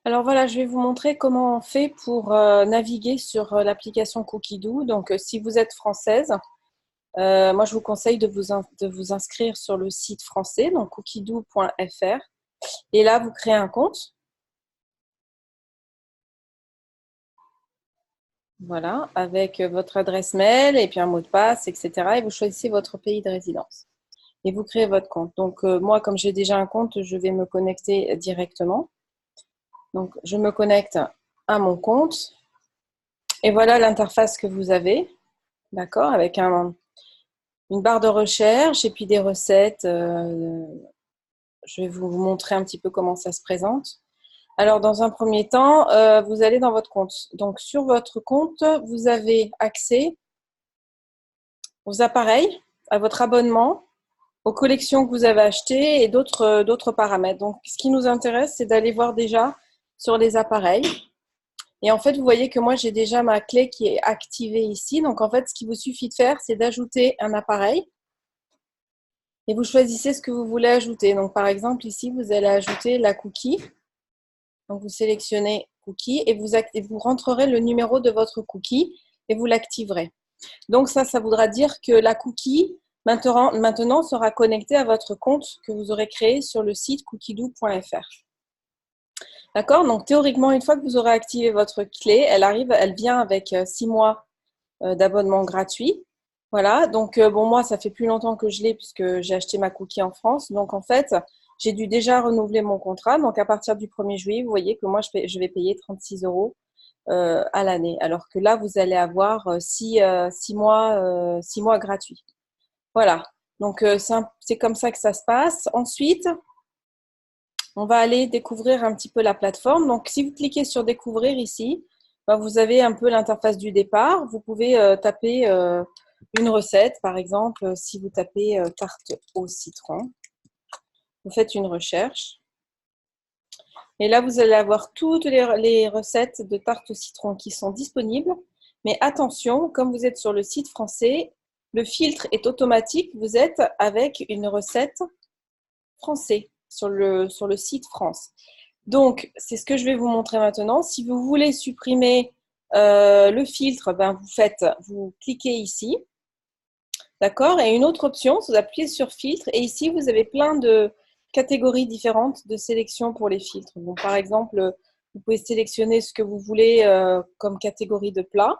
Alors voilà, je vais vous montrer comment on fait pour naviguer sur l'application Cookidoo. Donc si vous êtes française, moi je vous conseille de vous inscrire sur le site français, donc cookidoo.fr. Et là, vous créez un compte, voilà, avec votre adresse mail et puis un mot de passe, etc. Et vous choisissez votre pays de résidence. Et vous créez votre compte. Donc moi, comme j'ai déjà un compte, je vais me connecter directement. Donc je me connecte à mon compte. Et voilà l'interface que vous avez, d'accord, avec une barre de recherche et puis des recettes. Je vais vous montrer un petit peu comment ça se présente. Alors, dans un premier temps, vous allez dans votre compte. Donc, sur votre compte, vous avez accès aux appareils, à votre abonnement, aux collections que vous avez achetées et d'autres paramètres. Donc, ce qui nous intéresse, c'est d'aller voir déjà sur les appareils. Et en fait, vous voyez que moi, j'ai déjà ma clé qui est activée ici. Donc, en fait, ce qu'il vous suffit de faire, c'est d'ajouter un appareil. Et vous choisissez ce que vous voulez ajouter. Donc, par exemple, ici, vous allez ajouter la cookie. Donc, vous sélectionnez cookie et vous rentrerez le numéro de votre cookie et vous l'activerez. Donc, ça voudra dire que la cookie, maintenant, sera connectée à votre compte que vous aurez créé sur le site cookidoo.fr. D'accord? Donc, théoriquement, une fois que vous aurez activé votre clé, elle vient avec 6 mois d'abonnement gratuit. Voilà, donc bon, moi, ça fait plus longtemps que je l'ai puisque j'ai acheté ma cookie en France. Donc, en fait, j'ai dû déjà renouveler mon contrat. Donc, à partir du 1er juillet, vous voyez que moi, je vais payer 36 euros à l'année. Alors que là, vous allez avoir 6 mois gratuits. Voilà, donc c'est comme ça que ça se passe. Ensuite, on va aller découvrir un petit peu la plateforme. Donc, si vous cliquez sur découvrir ici, ben, vous avez un peu l'interface du départ. Vous pouvez taper une recette, par exemple, si vous tapez tarte au citron, vous faites une recherche. Et là, vous allez avoir toutes les recettes de tarte au citron qui sont disponibles. Mais attention, comme vous êtes sur le site français, le filtre est automatique. Vous êtes avec une recette français sur le site France. Donc, c'est ce que je vais vous montrer maintenant. Si vous voulez supprimer le filtre, ben vous cliquez ici, d'accord? Et une autre option, vous appuyez sur filtre et ici, vous avez plein de catégories différentes de sélection pour les filtres. Donc, par exemple, vous pouvez sélectionner ce que vous voulez comme catégorie de plat.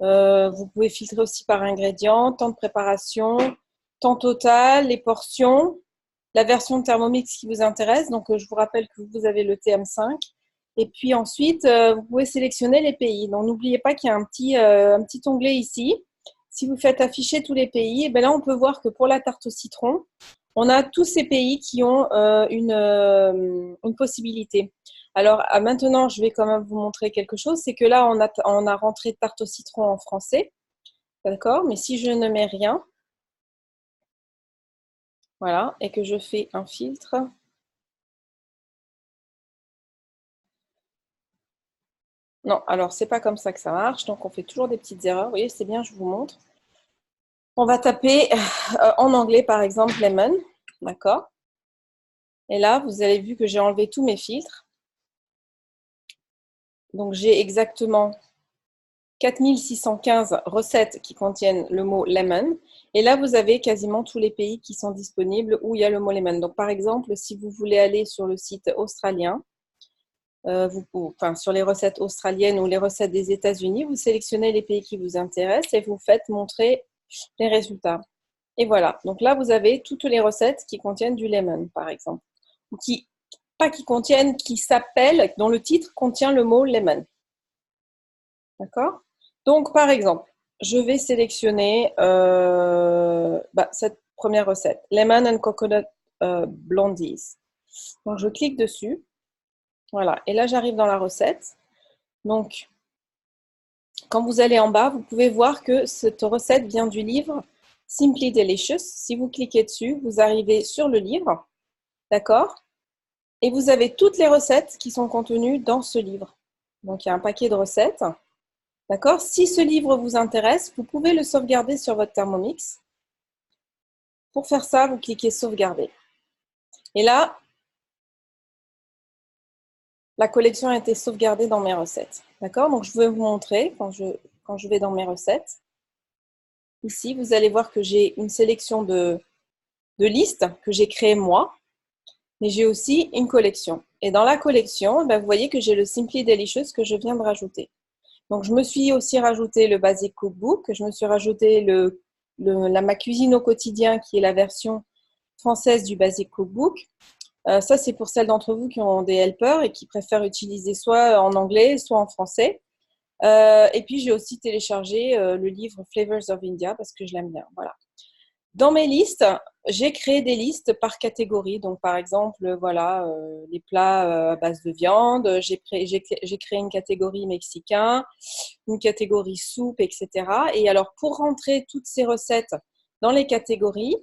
Vous pouvez filtrer aussi par ingrédients, temps de préparation, temps total, les portions, la version Thermomix qui vous intéresse. Donc, je vous rappelle que vous avez le TM5. Et puis ensuite, vous pouvez sélectionner les pays. Donc, n'oubliez pas qu'il y a un petit onglet ici. Si vous faites afficher tous les pays, ben là, on peut voir que pour la tarte au citron, on a tous ces pays qui ont une possibilité. Alors maintenant, je vais quand même vous montrer quelque chose. C'est que là, on a rentré tarte au citron en français. D'accord? Mais si je ne mets rien, voilà, et que je fais un filtre, non, alors c'est pas comme ça que ça marche, donc on fait toujours des petites erreurs. Vous voyez, c'est bien, je vous montre. On va taper en anglais, par exemple, lemon, d'accord? Et là, vous avez vu que j'ai enlevé tous mes filtres. Donc j'ai exactement 4615 recettes qui contiennent le mot lemon. Et là, vous avez quasiment tous les pays qui sont disponibles où il y a le mot lemon. Donc par exemple, si vous voulez aller sur le site australien, sur les recettes australiennes ou les recettes des États-Unis, vous sélectionnez les pays qui vous intéressent et vous faites montrer les résultats. Et voilà. Donc là, vous avez toutes les recettes qui contiennent du lemon, par exemple. Ou pas qui contiennent, qui s'appellent, dont le titre contient le mot lemon. D'accord? Donc, par exemple, je vais sélectionner cette première recette, Lemon and Coconut Blondies. Donc, je clique dessus. Voilà. Et là, j'arrive dans la recette. Donc, quand vous allez en bas, vous pouvez voir que cette recette vient du livre Simply Delicious. Si vous cliquez dessus, vous arrivez sur le livre, d'accord? Et vous avez toutes les recettes qui sont contenues dans ce livre. Donc, il y a un paquet de recettes, d'accord? Si ce livre vous intéresse, vous pouvez le sauvegarder sur votre Thermomix. Pour faire ça, vous cliquez Sauvegarder. Et là, la collection a été sauvegardée dans mes recettes. D'accord? Donc, je vais vous montrer quand je vais dans mes recettes. Ici, vous allez voir que j'ai une sélection de listes que j'ai créées moi, mais j'ai aussi une collection. Et dans la collection, vous voyez que j'ai le Simply Delicious que je viens de rajouter. Donc, je me suis aussi rajouté le Basic Cookbook, je me suis rajouté ma cuisine au quotidien qui est la version française du Basic Cookbook. Ça, c'est pour celles d'entre vous qui ont des helpers et qui préfèrent utiliser soit en anglais, soit en français. Et puis, j'ai aussi téléchargé le livre Flavors of India parce que je l'aime bien. Voilà. Dans mes listes, j'ai créé des listes par catégorie. Donc, par exemple, voilà, les plats à base de viande. J'ai créé une catégorie mexicain, une catégorie soupe, etc. Et alors, pour rentrer toutes ces recettes dans les catégories,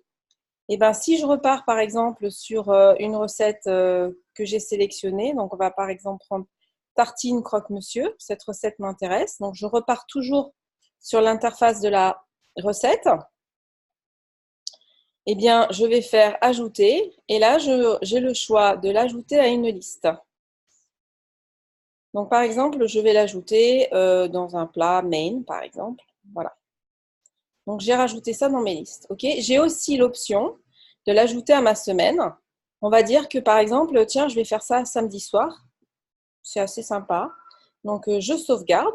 et ben, si je repars par exemple sur une recette que j'ai sélectionnée, donc on va par exemple prendre tartine croque-monsieur, cette recette m'intéresse, donc je repars toujours sur l'interface de la recette, eh bien je vais faire ajouter et là j'ai le choix de l'ajouter à une liste. Donc par exemple, je vais l'ajouter dans un plat main par exemple, voilà. Donc j'ai rajouté ça dans mes listes, ok. J'ai aussi l'option de l'ajouter à ma semaine. On va dire que par exemple, tiens, je vais faire ça samedi soir. C'est assez sympa. Donc, je sauvegarde.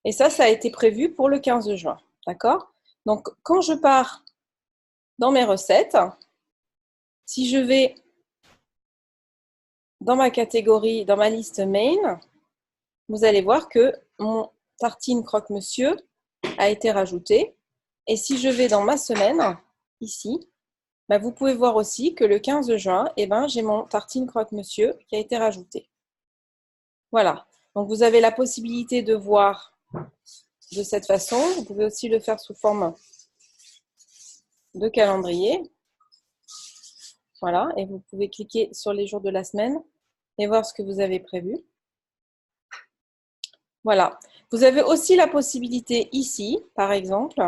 Et ça a été prévu pour le 15 juin. D'accord? Donc, quand je pars dans mes recettes, si je vais dans ma catégorie, dans ma liste main, vous allez voir que mon tartine croque-monsieur a été rajouté. Et si je vais dans ma semaine, ici, vous pouvez voir aussi que le 15 juin, j'ai mon tartine croque-monsieur qui a été rajouté. Voilà. Donc, vous avez la possibilité de voir de cette façon. Vous pouvez aussi le faire sous forme de calendrier. Voilà. Et vous pouvez cliquer sur les jours de la semaine et voir ce que vous avez prévu. Voilà. Vous avez aussi la possibilité ici, par exemple,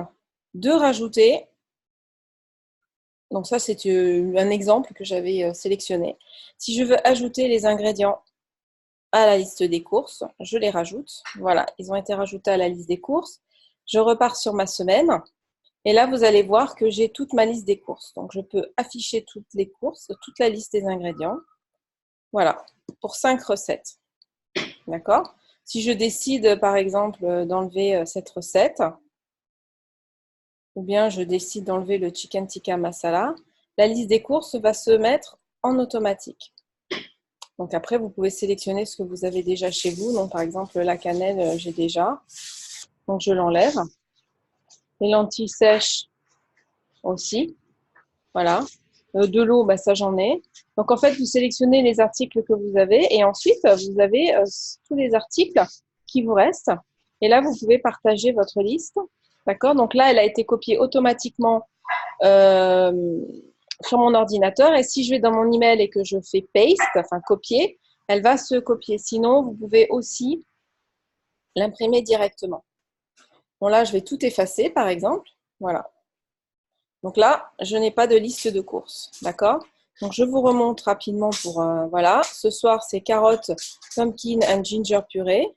de rajouter. Donc ça, c'est un exemple que j'avais sélectionné. Si je veux ajouter les ingrédients à la liste des courses, je les rajoute. Voilà, ils ont été rajoutés à la liste des courses. Je repars sur ma semaine. Et là, vous allez voir que j'ai toute ma liste des courses. Donc, je peux afficher toutes les courses, toute la liste des ingrédients. Voilà, pour 5 recettes. D'accord? Si je décide, par exemple, d'enlever cette recette, ou bien je décide d'enlever le chicken tikka masala, la liste des courses va se mettre en automatique. Donc après, vous pouvez sélectionner ce que vous avez déjà chez vous. Donc par exemple, la cannelle, j'ai déjà. Donc je l'enlève. Les lentilles sèches aussi. Voilà. De l'eau, ça j'en ai. Donc en fait, vous sélectionnez les articles que vous avez et ensuite, vous avez tous les articles qui vous restent. Et là, vous pouvez partager votre liste. D'accord? Donc là, elle a été copiée automatiquement sur mon ordinateur. Et si je vais dans mon email et que je fais paste, enfin copier, elle va se copier. Sinon, vous pouvez aussi l'imprimer directement. Bon, là, je vais tout effacer, par exemple. Voilà. Donc là, je n'ai pas de liste de courses. D'accord? Donc, je vous remonte rapidement pour… voilà. Ce soir, c'est carottes, pumpkin and ginger purée.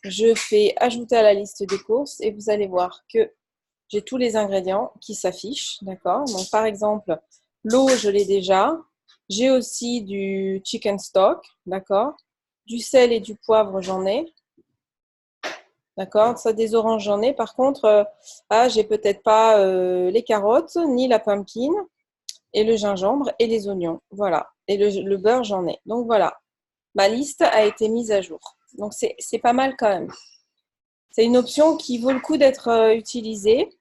Je fais ajouter à la liste des courses et vous allez voir que j'ai tous les ingrédients qui s'affichent. D'accord? Donc, par exemple, l'eau, je l'ai déjà. J'ai aussi du chicken stock. D'accord? Du sel et du poivre, j'en ai. D'accord? Ça, des oranges, j'en ai. Par contre, j'ai peut-être pas les carottes, ni la pumpkin, et le gingembre, et les oignons. Voilà. Et le beurre, j'en ai. Donc, voilà. Ma liste a été mise à jour. Donc, c'est pas mal quand même. C'est une option qui vaut le coup d'être utilisée.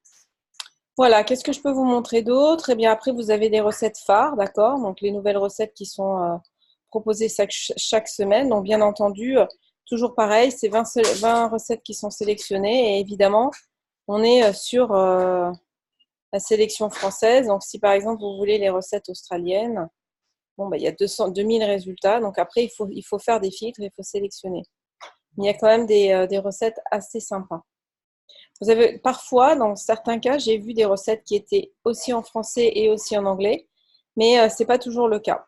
Voilà. Qu'est-ce que je peux vous montrer d'autre? Eh bien, après, vous avez des recettes phares, d'accord? Donc, les nouvelles recettes qui sont proposées chaque semaine. Donc, bien entendu… toujours pareil, c'est 20 recettes qui sont sélectionnées et évidemment, on est sur la sélection française. Donc, si par exemple, vous voulez les recettes australiennes, bon, il y a 2000 résultats. Donc, après, il faut faire des filtres, il faut sélectionner. Mais il y a quand même des recettes assez sympas. Vous avez parfois, dans certains cas, j'ai vu des recettes qui étaient aussi en français et aussi en anglais, mais ce n'est pas toujours le cas.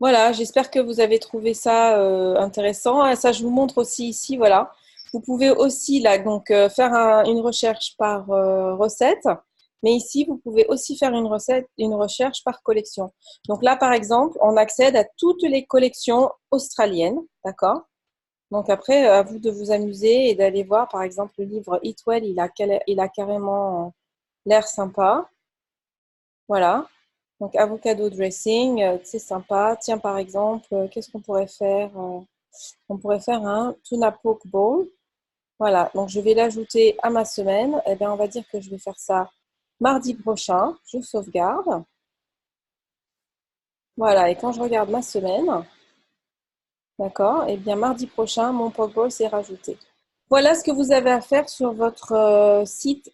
Voilà, j'espère que vous avez trouvé ça intéressant. Ah, ça, je vous montre aussi ici, voilà. Vous pouvez aussi là donc faire une recherche par recette, mais ici vous pouvez aussi faire une recherche par collection. Donc là, par exemple, on accède à toutes les collections australiennes, d'accord? Donc après, à vous de vous amuser et d'aller voir, par exemple, le livre Eat Well, il a carrément l'air sympa. Voilà. Donc, avocado dressing, c'est sympa. Tiens, par exemple, qu'est-ce qu'on pourrait faire? On pourrait faire un tuna poke bowl. Voilà. Donc, je vais l'ajouter à ma semaine. Eh bien, on va dire que je vais faire ça mardi prochain. Je sauvegarde. Voilà. Et quand je regarde ma semaine, d'accord, eh bien, mardi prochain, mon poke bowl s'est rajouté. Voilà ce que vous avez à faire sur votre site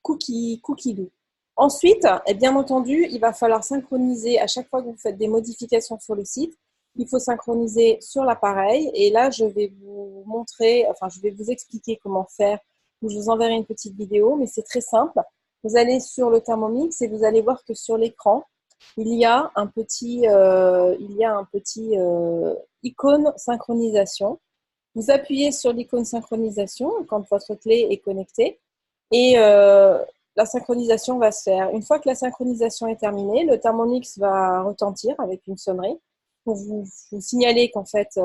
Cookie-Doo. Ensuite, et bien entendu, il va falloir synchroniser à chaque fois que vous faites des modifications sur le site. Il faut synchroniser sur l'appareil. Et là, je vais vous montrer, enfin, je vais vous expliquer comment faire. Je vous enverrai une petite vidéo, mais c'est très simple. Vous allez sur le Thermomix et vous allez voir que sur l'écran, il y a un petit icône synchronisation. Vous appuyez sur l'icône synchronisation quand votre clé est connectée et la synchronisation va se faire. Une fois que la synchronisation est terminée, le Thermomix va retentir avec une sonnerie pour vous signaler qu'en fait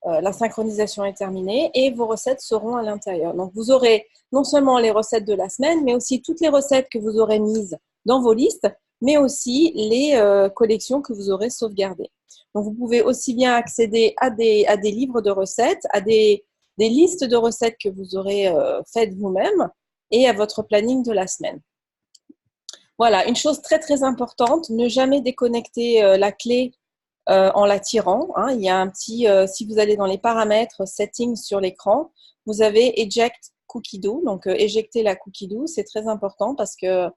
la synchronisation est terminée et vos recettes seront à l'intérieur. Donc vous aurez non seulement les recettes de la semaine, mais aussi toutes les recettes que vous aurez mises dans vos listes, mais aussi les collections que vous aurez sauvegardées. Donc vous pouvez aussi bien accéder à des livres de recettes, à des listes de recettes que vous aurez faites vous-même et à votre planning de la semaine. Voilà, une chose très très importante, ne jamais déconnecter la clé en la tirant. Hein. Il y a un petit, si vous allez dans les paramètres, settings sur l'écran, vous avez eject cookie dough, donc éjecter la cookie dough, c'est très important parce que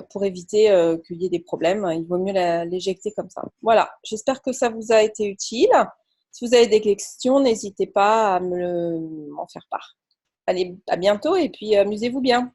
pour éviter qu'il y ait des problèmes, il vaut mieux l'éjecter comme ça. Voilà, j'espère que ça vous a été utile. Si vous avez des questions, n'hésitez pas à m'en faire part. Allez, à bientôt et puis amusez-vous bien.